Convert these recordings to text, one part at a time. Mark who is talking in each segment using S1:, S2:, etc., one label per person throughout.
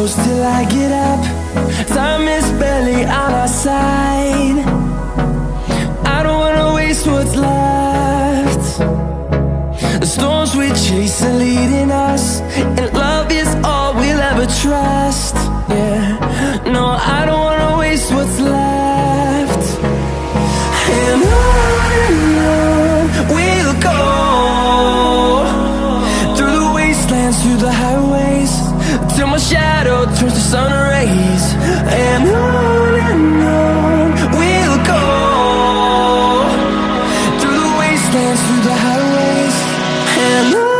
S1: close till I get up. Time is barely on our side. I don't wanna waste what's left. The storms we chase are leading us, and love is all we'll ever trust. Yeah, no, I don't wanna waste what's left. And on we'll go, through the wastelands, through the highways, till my shadow turns to sun rays. And on we'll go, through the wastelands, through the highways, and on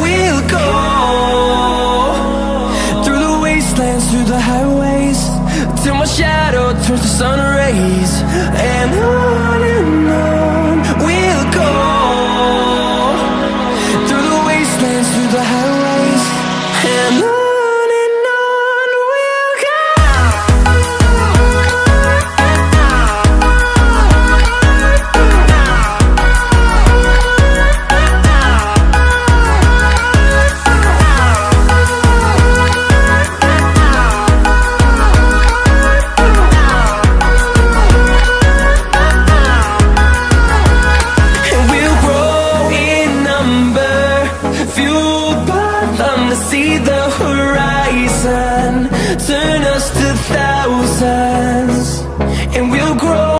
S1: we'll go. Through the highways, till my shadow turns to sun rays. And on we'll go, through the wastelands, through the highways, and on we'll go. Fueled by them to see the